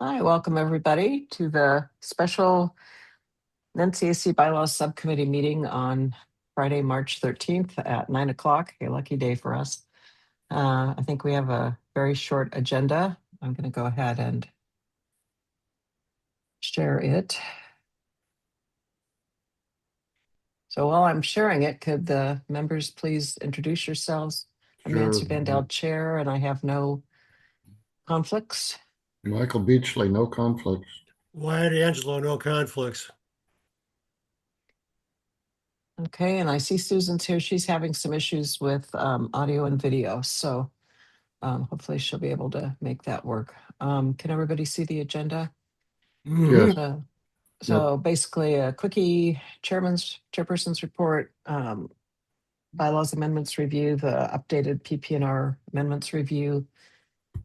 Hi, welcome everybody to the special NCAC Bylaws Subcommittee meeting on Friday, March 13th at 9 o'clock. A lucky day for us. I think we have a very short agenda. I'm going to go ahead and share it. So while I'm sharing it, could the members please introduce yourselves? I'm Sure. Nancy Vandell, chair, and I have no conflicts. Michael Beachley, no conflicts. Wyatt Angelo, no conflicts. Okay, and I see Susan's here. She's having some issues with audio and video, so hopefully she'll be able to make that work. Can everybody see the agenda? Yes. So basically a quickie chairperson's report, bylaws amendments review, the updated PP&R amendments review,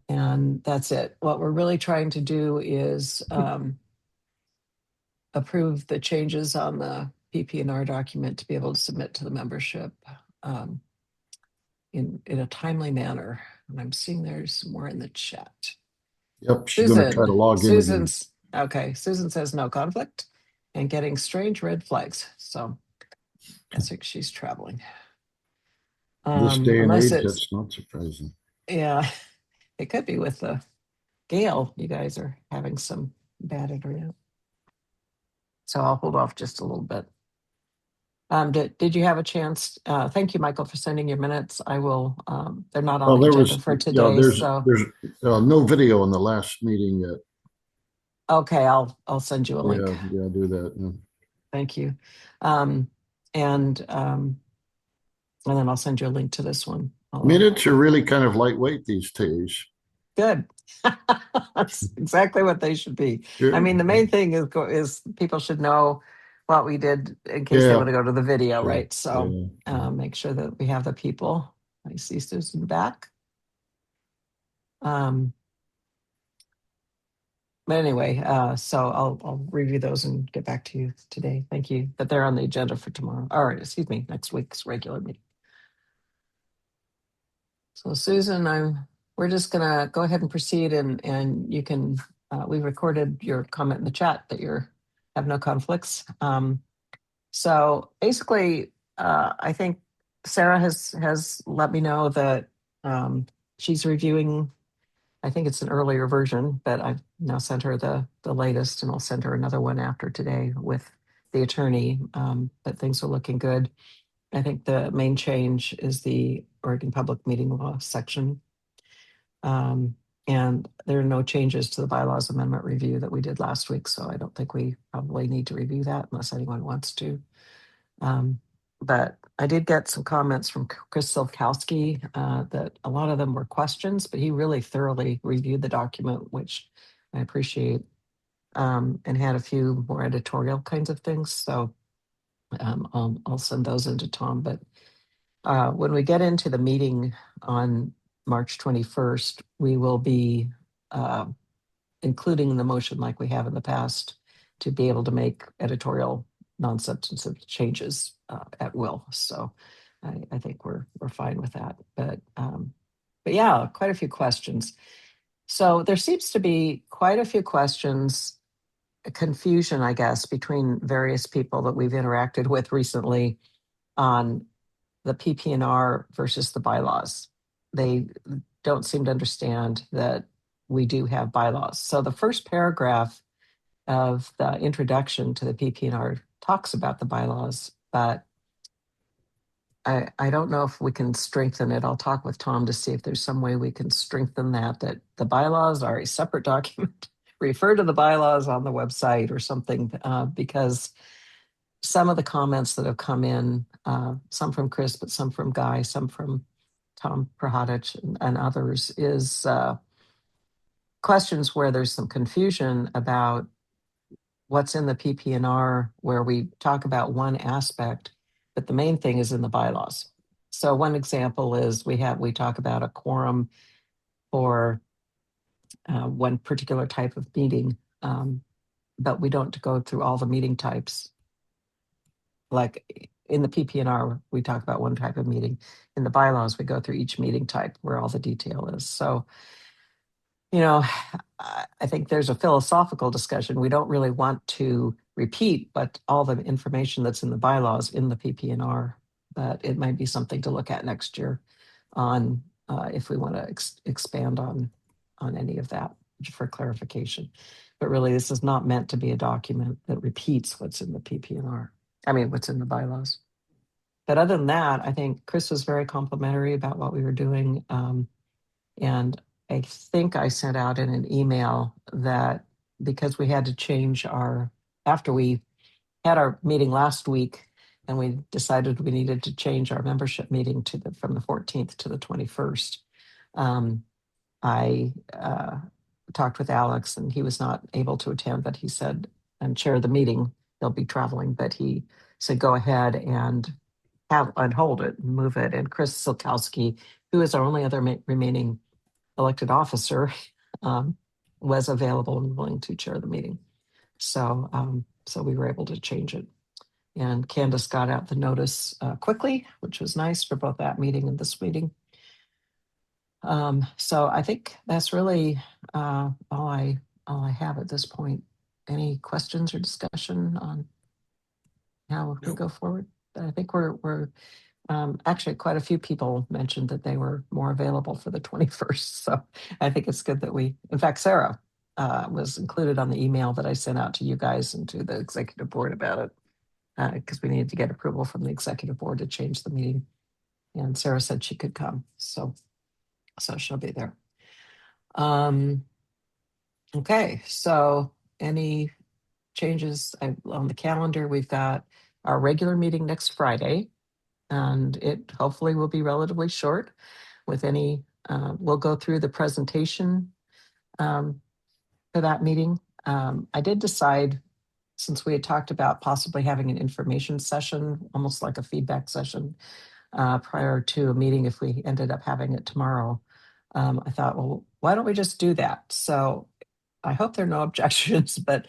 and that's it. What we're really trying to do is approve the changes on the PP&R document to be able to submit to the membership in a timely manner. And I'm seeing there's more in the chat. Yep, she's going to try to log in again. Okay, Susan says no conflict and getting strange red flags. So I think she's traveling. This day and age, that's not surprising. Yeah, it could be with the gale. You guys are having some bad internet. So I'll hold off just a little bit. Did you have a chance? Thank you, Michael, for sending your minutes. I will. They're not on the agenda for today. Yeah, there's no video in the last meeting yet. Okay, I'll send you a link. Yeah, do that. Yeah. Thank you, and then I'll send you a link to this one. Minutes are really kind of lightweight these days. Good. That's exactly what they should be. Sure. I mean, the main thing is people should know what we did in case they want to go to the video, sure. Right? So make sure that we have the people. I see Susan back. But anyway, so I'll review those and get back to you today. Thank you. But they're on the agenda for tomorrow. All right, excuse me, next week's regular meeting. So Susan, we're just gonna go ahead and proceed, and you can. We recorded your comment in the chat that you have no conflicts. So basically, I think Sarah has let me know that she's reviewing. I think it's an earlier version, but I've now sent her the latest, and I'll send her another one after today with the attorney. But things are looking good. I think the main change is the Oregon Public Meeting Law section. And there are no changes to the bylaws amendment review that we did last week, so I don't think we probably need to review that unless anyone wants to. But I did get some comments from Chris Silkowski that a lot of them were questions, but he really thoroughly reviewed the document, which I appreciate, and had a few more editorial kinds of things. So I'll send those into Tom. But when we get into the meeting on March 21st, we will be including the motion like we have in the past to be able to make editorial non-substantive changes at will. So I think we're fine with that. But yeah, quite a few questions. So there seems to be quite a few questions, confusion, I guess, between various people that we've interacted with recently on the PP&R versus the bylaws. They don't seem to understand that we do have bylaws. So the first paragraph of the introduction to the PP&R talks about the bylaws, but I don't know if we can strengthen it. I'll talk with Tom to see if there's some way we can strengthen that the bylaws are a separate document. Refer to the bylaws on the website or something, because some of the comments that have come in, some from Chris, but some from Guy, some from Tom Prahatich and others, is questions where there's some confusion about what's in the PP&R, where we talk about one aspect, but the main thing is in the bylaws. So one example is we talk about a quorum for one particular type of meeting, but we don't go through all the meeting types. Like in the PP&R, we talk about one type of meeting. In the bylaws, we go through each meeting type where all the detail is. So, I think there's a philosophical discussion. We don't really want to repeat, but all the information that's in the bylaws in the PP&R, but it might be something to look at next year on if we want to expand on any of that for clarification. But really, this is not meant to be a document that repeats what's in the PP&R. I mean, what's in the bylaws. But other than that, I think Chris was very complimentary about what we were doing. And I think I sent out in an email that because we had to change after we had our meeting last week and we decided we needed to change our membership meeting from the 14th to the 21st. I talked with Alex and he was not able to attend, but he said, and chair the meeting, he'll be traveling, but he said, go ahead and hold it and move it. And Chris Silkowski, who is our only other remaining elected officer, was available and willing to chair the meeting. So we were able to change it. And Candace got out the notice quickly, which was nice for both that meeting and this meeting. So I think that's really all I have at this point. Any questions or discussion on how we go forward? I think we're actually quite a few people mentioned that they were more available for the 21st. So I think it's good that in fact, Sarah was included on the email that I sent out to you guys and to the executive board about it because we needed to get approval from the executive board to change the meeting. And Sarah said she could come. So she'll be there. Okay, so any changes on the calendar? We've got our regular meeting next Friday, and it hopefully will be relatively short with we'll go through the presentation for that meeting. I did decide, since we had talked about possibly having an information session, almost like a feedback session prior to a meeting if we ended up having it tomorrow. I thought, well, why don't we just do that? So I hope there are no objections, but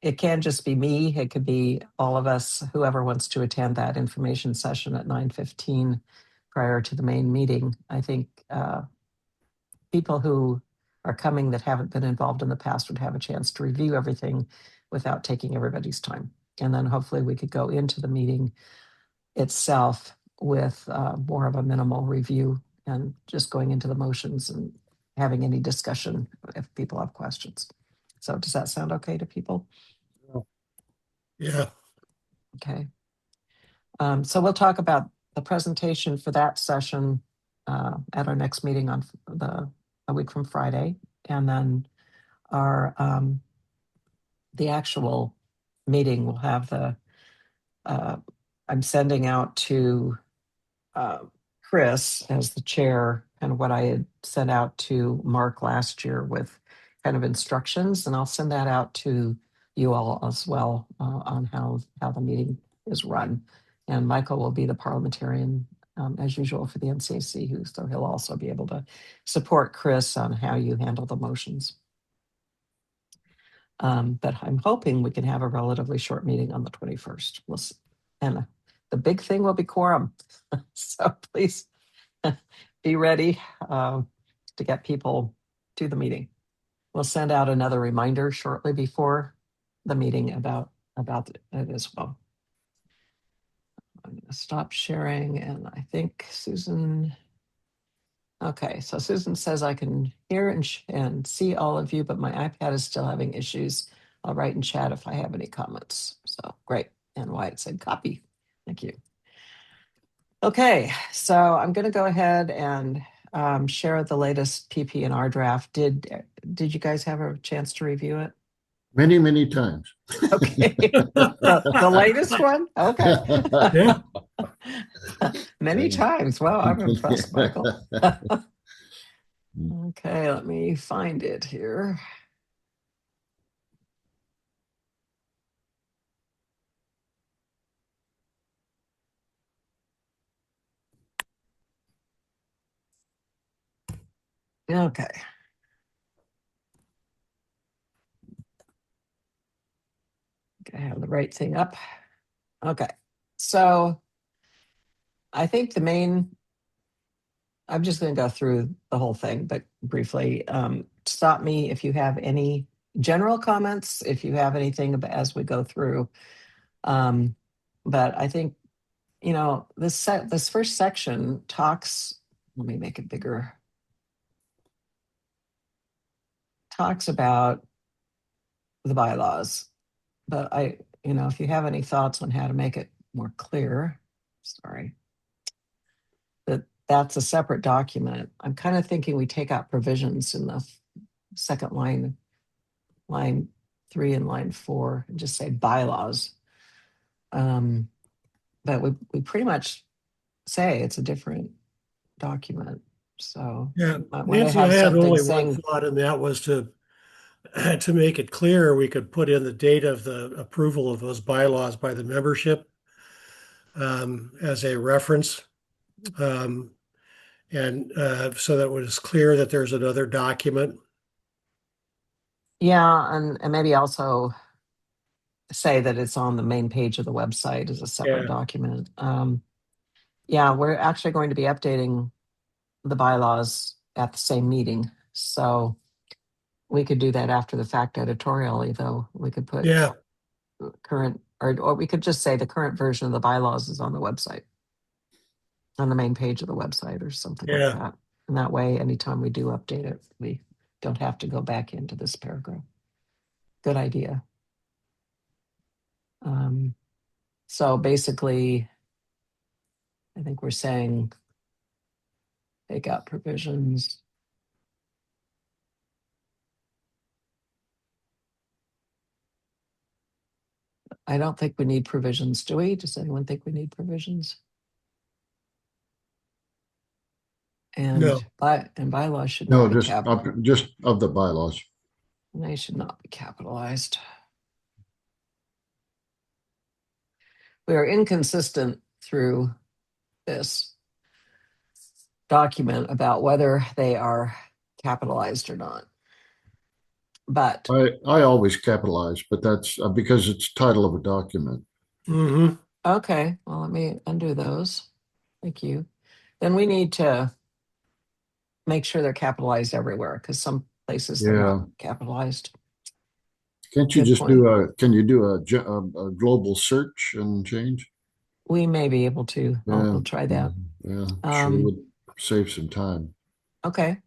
it can just be me. It could be all of us, whoever wants to attend that information session at 9:15 prior to the main meeting. I think people who are coming that haven't been involved in the past would have a chance to review everything without taking everybody's time. And then hopefully we could go into the meeting itself with more of a minimal review and just going into the motions and having any discussion if people have questions. So does that sound okay to people? Yeah. Okay. So we'll talk about the presentation for that session at our next meeting on a week from Friday. And then the actual meeting will have I'm sending out to Chris as the chair and what I had sent out to Mark last year with kind of instructions, and I'll send that out to you all as well on how the meeting is run. And Michael will be the parliamentarian as usual for the NCAC, so he'll also be able to support Chris on how you handle the motions. But I'm hoping we can have a relatively short meeting on the 21st. We'll see. And the big thing will be quorum. So please be ready to get people to the meeting. We'll send out another reminder shortly before the meeting about it as well. I'm going to stop sharing, and I think Susan. Okay, so Susan says I can hear and see all of you, but my iPad is still having issues. I'll write in chat if I have any comments. So great. And Wyatt said copy. Thank you. Okay, so I'm going to go ahead and share the latest PP&R draft. Did you guys have a chance to review it? Many, many times. Okay, the latest one? Okay. Yeah. Many times. Wow, I'm impressed, Michael. Okay, let me find it here. Okay. I have the right thing up. Okay, so I think the main I'm just going to go through the whole thing, but briefly. Stop me if you have any general comments, if you have anything as we go through. But I think, this first section talks, let me make it bigger, talks about the bylaws. But if you have any thoughts on how to make it more clear, sorry, that's a separate document. I'm kind of thinking we take out provisions in the second line 3 and line 4, and just say bylaws. But we pretty much say it's a different document. So Yeah, I want to Nancy, I have had something only one saying, thought, and that was to make it clear, we could put in the date of the approval of those bylaws by the membership as a reference. And so that it was clear that there's another document. yeah, and maybe also say that it's on the main page of the website as a separate document. Yeah, we're actually going to be updating the bylaws at the same meeting. So we could do that after the fact editorially, though. We could put current, or we could just say the current version of the bylaws is on the website, on the main page of the website or something like that. And that way, anytime we do update it, we don't have to go back into this paragraph. Good idea. So basically, I think we're saying take out provisions. I don't think we need provisions, do we? Does anyone think we need provisions? And No. Bylaws should not be capitalized. Just of the bylaws. They should not be capitalized. We are inconsistent through this document about whether they are capitalized or not. But I always capitalize, but that's because it's title of a document. Mm-hmm. Okay, well, let me undo those. Thank you. Then we need to make sure they're capitalized everywhere, because some places they're not capitalized. Can't you just can you do a global search and change? We may be able to. I'll try that. Yeah, sure would save some time. Okay.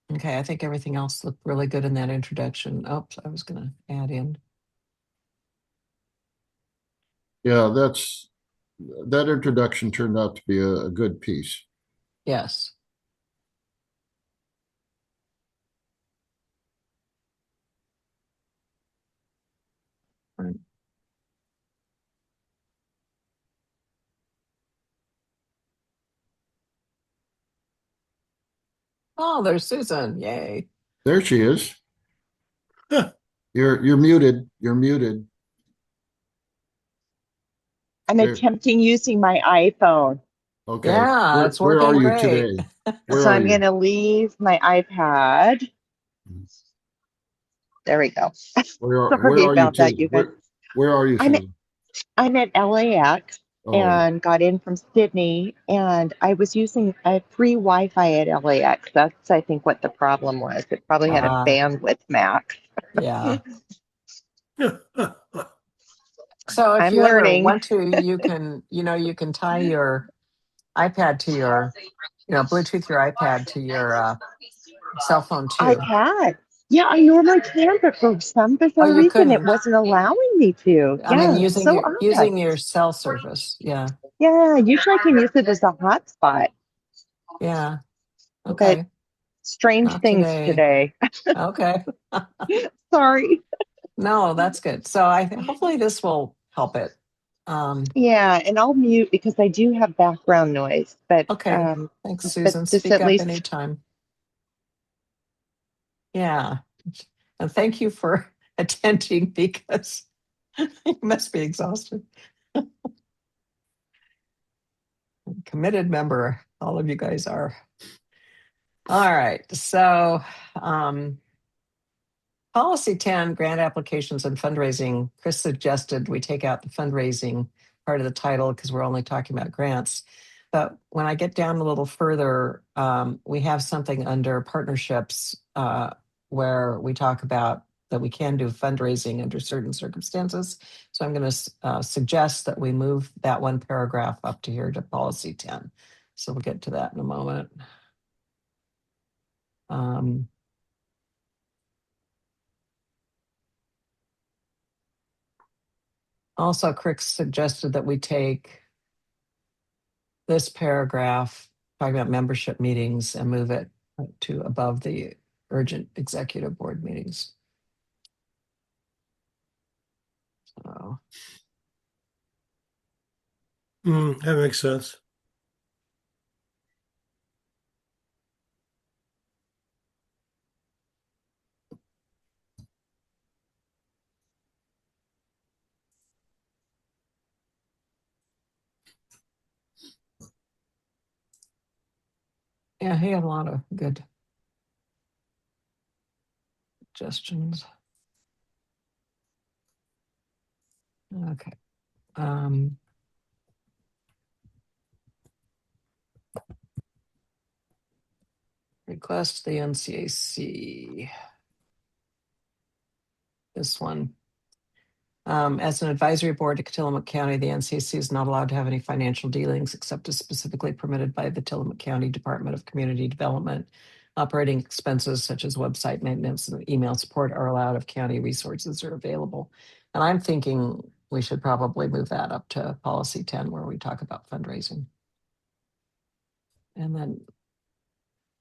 Okay, I think everything else looked really good in that introduction. Oops, I was going to add in. Yeah, that introduction turned out to be a good piece. Yes. Right. Oh, there's Susan. Yay. There she is. You're muted. You're muted. I'm attempting using my iPhone. Okay. Yeah, it's working where are you great. today? So I'm going to leave my iPad. There we go. Sorry about that, you guys. Where are you? I'm at LAX and got in from Sydney, and I was using a free Wi-Fi at LAX. That's, I think, what the problem was. It probably had a bandwidth max. Yeah. So if I'm you learning. ever want to, you can tie your iPad to your, Bluetooth your iPad to your cell phone too. I can. Yeah, I normally can, but for some bizarre reason, it wasn't allowing me to. I mean, using your cell service. Yeah. Yeah, usually I can use it as a hotspot. Yeah. Okay. But strange Not things today. Okay. Sorry. No, that's good. So hopefully this will help it. Yeah, and I'll mute because I do have background noise. But okay. Thanks, Susan. Speak up anytime. Yeah. And thank you for attending, because you must be exhausted. Committed member, all of you guys are. All right. So policy 10, grant applications and fundraising. Chris suggested we take out the fundraising part of the title because we're only talking about grants. But when I get down a little further, we have something under partnerships where we talk about that we can do fundraising under certain circumstances. So I'm going to suggest that we move that one paragraph up to here to policy 10. So we'll get to that in a moment. Also, Crick suggested that we take this paragraph talking about membership meetings and move it to above the urgent executive board meetings. So, That makes sense. yeah, he had a lot of good suggestions. Okay. Request the NCAC. This one. As an advisory board to Tillamook County, the NCAC is not allowed to have any financial dealings except as specifically permitted by the Tillamook County Department of Community Development. Operating expenses such as website maintenance and email support are allowed if county resources are available. And I'm thinking we should probably move that up to policy 10 where we talk about fundraising. And then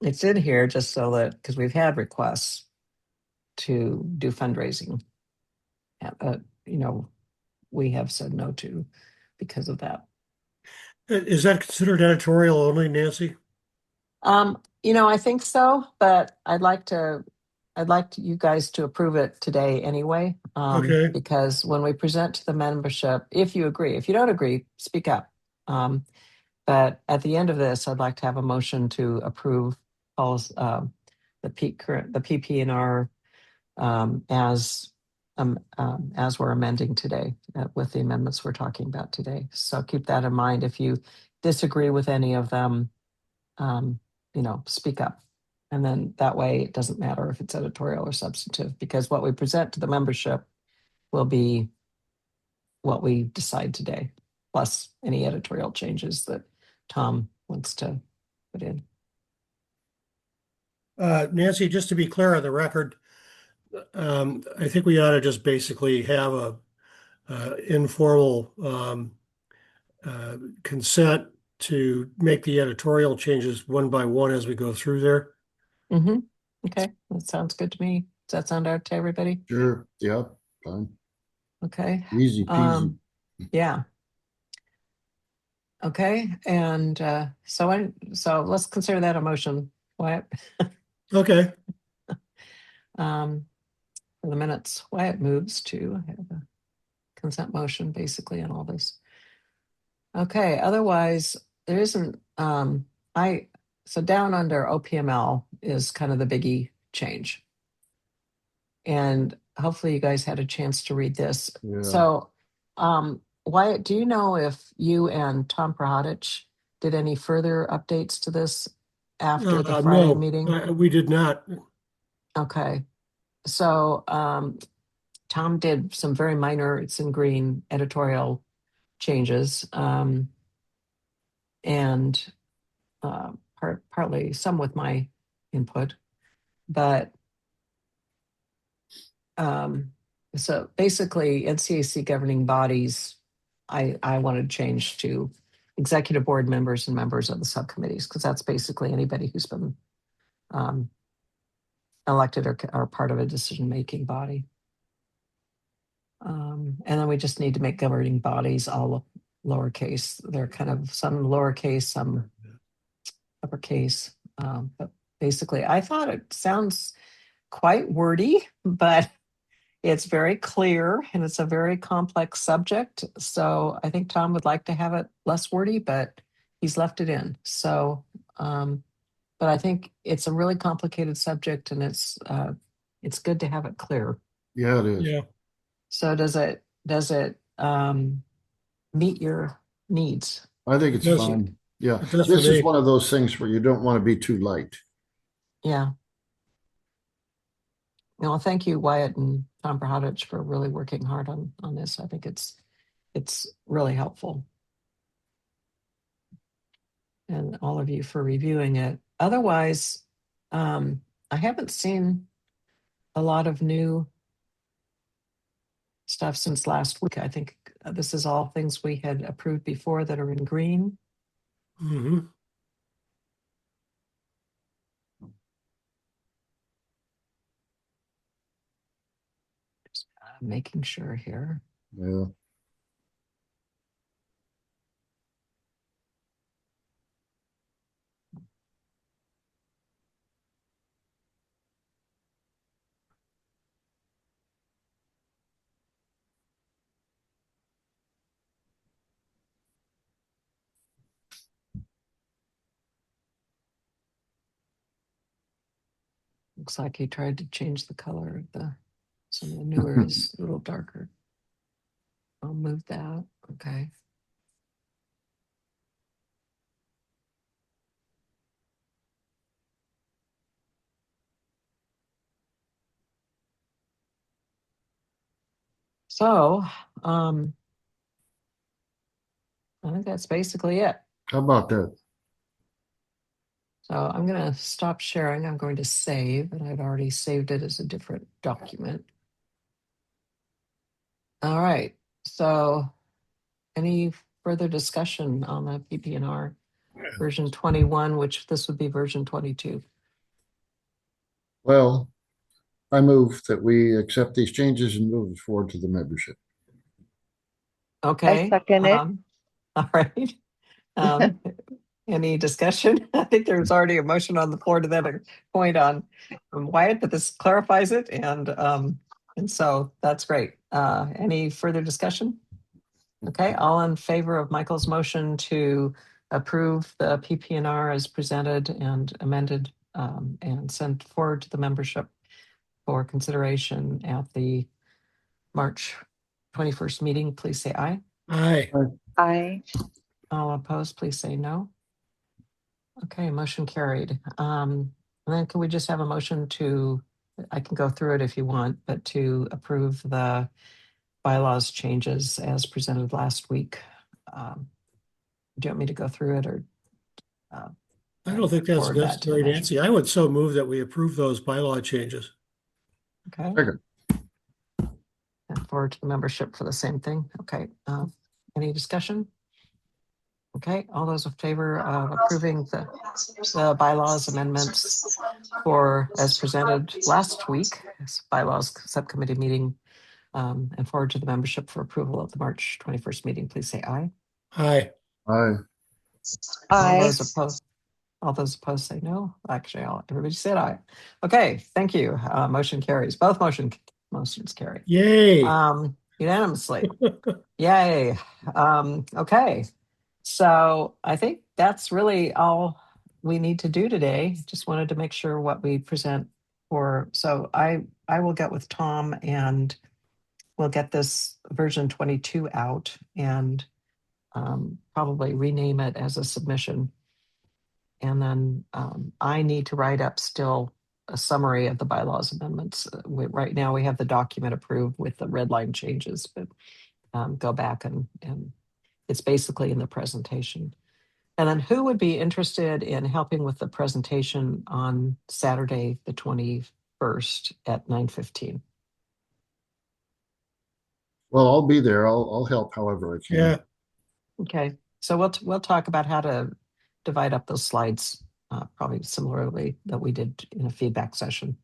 it's in here just so that, because we've had requests to do fundraising. We have said no to because of that. Is that considered editorial only, Nancy? I think so, but I'd like you guys to approve it today anyway. Okay. Because when we present to the membership, if you agree, if you don't agree, speak up. But at the end of this, I'd like to have a motion to approve the PP&R as we're amending today with the amendments we're talking about today. So keep that in mind. If you disagree with any of them, speak up. And then that way it doesn't matter if it's editorial or substantive, because what we present to the membership will be what we decide today, plus any editorial changes that Tom wants to put in. Nancy, just to be clear on the record, I think we ought to just basically have a informal consent to make the editorial changes one by one as we go through there. Mm-hmm. Okay, that sounds good to me. Does that sound out to everybody? Sure. Yeah. Fine. Okay. Easy peasy. Yeah. Okay, and so let's consider that a motion, Wyatt. Okay. For the minutes, Wyatt moves to have a consent motion basically on all this. Okay, otherwise there isn't. So down under OPML is kind of the biggie change, and hopefully you guys had a chance to read this. Yeah. So, Wyatt, do you know if you and Tom Prahatich did any further updates to this after the Friday meeting? We did not. Okay. So Tom did some very minor, it's in green, editorial changes, and partly some with my input. But so basically NCAC governing bodies, I wanted to change to executive board members and members of the subcommittees, because that's basically anybody who's been elected or part of a decision-making body. And then we just need to make governing bodies all lowercase. They're kind of some lowercase, some uppercase. But basically, I thought it sounds quite wordy, but it's very clear and it's a very complex subject. So I think Tom would like to have it less wordy, but he's left it in. So, but I think it's a really complicated subject, and it's good to have it clear. Yeah, it is. Yeah. So does it meet your needs. I think it's Yes. fine. Yeah, It does for this is me. one of those things where you don't want to be too light. Yeah. Well, thank you, Wyatt and Tom Brahadich, for really working hard on this. I think it's really helpful. And all of you for reviewing it. Otherwise, I haven't seen a lot of new stuff since last week. I think this is all things we had approved before that are in green. Mm-hmm. Just making sure here. Yeah. Looks like he tried to change the color of some of the newer is a little darker. I'll move that. Okay. So, I think that's basically it. How about that? So I'm going to stop sharing. I'm going to save, and I've already saved it as a different document. All right. So any further discussion on the PPNR version 21, which this would be version 22? Well, I move that we accept these changes and move forward to the membership. Okay. I second it. All right. Any discussion? I think there's already a motion on the floor to that point on Wyatt, but this clarifies it, and so that's great. Any further discussion? Okay, all in favor of Michael's motion to approve the PPNR as presented and amended and sent forward to the membership for consideration at the March 21st meeting, please say aye. Aye. Aye. All opposed, please say no. Okay, motion carried. And then can we just have a motion to, I can go through it if you want, but to approve the bylaws changes as presented last week? Do you want me to go through it or? I don't think that's forward that to the necessary, measure? Nancy. I would so move that we approve those bylaw changes. Okay. Second. And forward to the membership for the same thing. Okay. Any discussion? Okay. All those in favor of approving the bylaws amendments for as presented last week, bylaws subcommittee meeting, and forward to the membership for approval at the March 21st meeting, please say aye. Aye. Aye. Aye. All those opposed say no. Actually, everybody said aye. Okay, thank you. Motion carries. Both motions carry. Yay. Unanimously. Yay. Okay. So I think that's really all we need to do today. Just wanted to make sure what we present for. So I will get with Tom and we'll get this version 22 out and probably rename it as a submission. And then I need to write up still a summary of the bylaws amendments. Right now we have the document approved with the red line changes, but go back and it's basically in the presentation. And then who would be interested in helping with the presentation on Saturday, the 21st at 9:15? Well, I'll be there. I'll help however I can. Yeah. Okay, so we'll talk about how to divide up those slides, probably similarly that we did in a feedback session.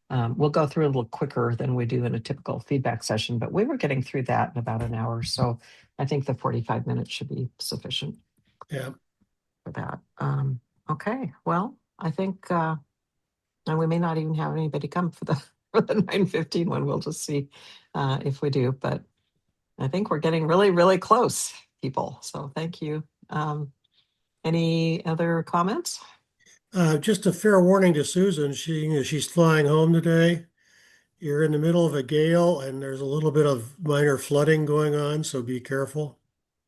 We'll go through a little quicker than we do in a typical feedback session, but we were getting through that in about an hour. So I think the 45 minutes should be sufficient. Yeah. For that. Okay, well, I think, and we may not even have anybody come for the 9:15 one. We'll just see if we do, but I think we're getting really, really close, people. So thank you. Any other comments? Just a fair warning to Susan. She's flying home today. You're in the middle of a gale and there's a little bit of minor flooding going on, so be careful.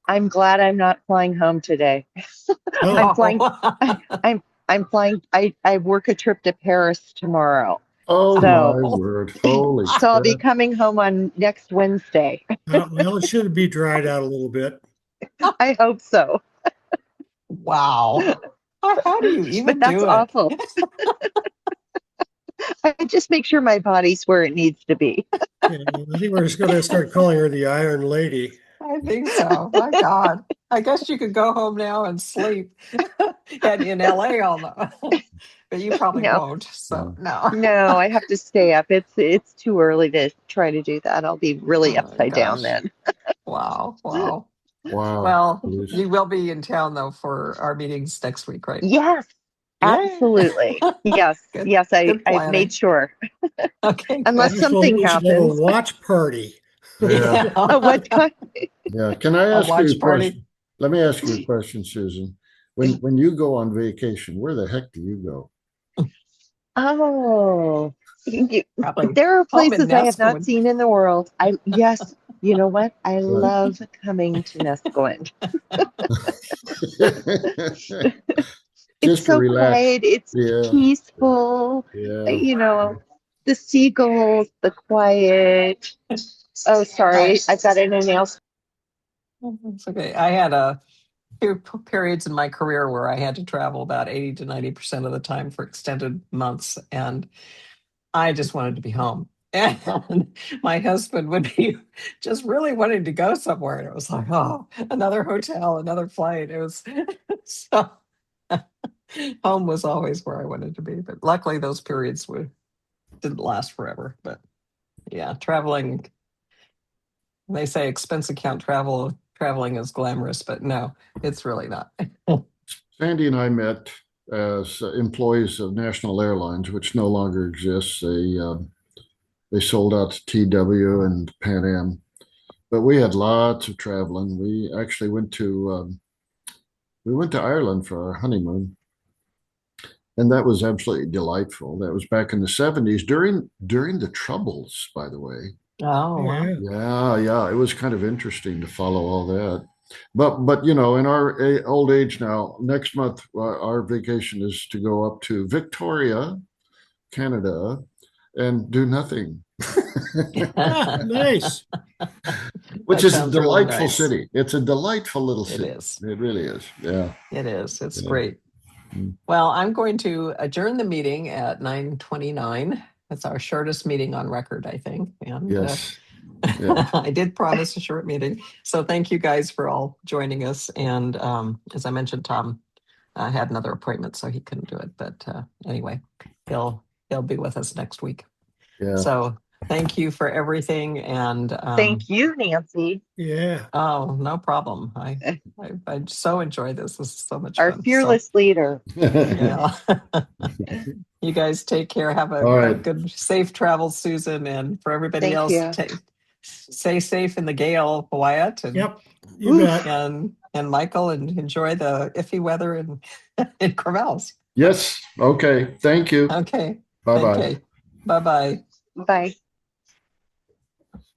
I'm glad I'm not flying home today. Oh, I'm flying. I'm flying. I work a trip to Paris tomorrow. Oh So, my word! Holy so I'll be crap! coming home on next Wednesday. well, it should be dried out a little bit. I hope so. Wow. How do you But even that's do it? awful. I just make sure my body's where it needs to be. Yeah, I think we're just going to start calling her the Iron Lady. I think so. My God. I guess you could go home now and sleep and in LA although. But you probably No, won't. So no. no, I have to stay up. It's too early to try to do that. I'll be really Oh my upside down gosh. then. Wow. Wow. Wow! Well, Jeez. you will be in town though for our meetings next week, right? Yes, Yay. absolutely. Yes, Good. yes, Good I've made planning. sure. Okay, Unless good. Gosh, well, something we should have a happens. watch party. Yeah, Yeah. Oh, what kind? yeah. Can I A ask you watch a question? party. Let me ask you a question, Susan. When you go on vacation, where the heck do you go? Oh, Probably there are home in places I have not Nescoin. seen in the world. Yes, you know what? I Right. love coming to Nescoin. It's Just to so relax. quiet, it's Yeah, peaceful, yeah. the seagulls, the quiet. Oh, sorry, I've got an announcement. It's okay. I had a few periods in my career where I had to travel about 80 to 90% of the time for extended months. And I just wanted to be home. And my husband would be just really wanting to go somewhere. And it was like, oh, another hotel, another flight. It was so home was always where I wanted to be. But luckily those periods didn't last forever. But yeah, traveling, they say expense account traveling is glamorous, but no, it's really not. Sandy and I met as employees of National Airlines, which no longer exists. They sold out to TW and Pan Am, but we had lots of traveling. We actually we went to Ireland for our honeymoon, and that was absolutely delightful. That was back in the 70s during the Troubles, by the way. Oh, wow. Yeah. Yeah, yeah, it was kind of interesting to follow all that. But you know, in our old age now, next month our vacation is to go up to Victoria, Canada, and do nothing. Ah, nice. Which That is a sounds really delightful nice. city. It's a delightful little It city. is. It really is. Yeah. It is. It's Yeah. great. Well, I'm going to adjourn the meeting at 9:29. That's our shortest meeting on record, I think. And Yes. Yeah. I did promise a short meeting. So thank you guys for all joining us. And as I mentioned, Tom had another appointment, so he couldn't do it. But anyway, he'll be with us next week. Yeah. So thank you for everything. And Thank you, Nancy. Yeah. oh, no problem. I so enjoy this. This is so much Our fun. fearless leader. Yeah. You guys take care. Have All a right. good, safe travels, Susan. And for everybody Thank else, you. stay safe in the gale, Wyatt. And, Yep. You bet. and Michael, and enjoy the iffy weather in Corvallis. Yes. Okay. Thank you. Okay. Bye bye. Okay. Bye-bye. Bye.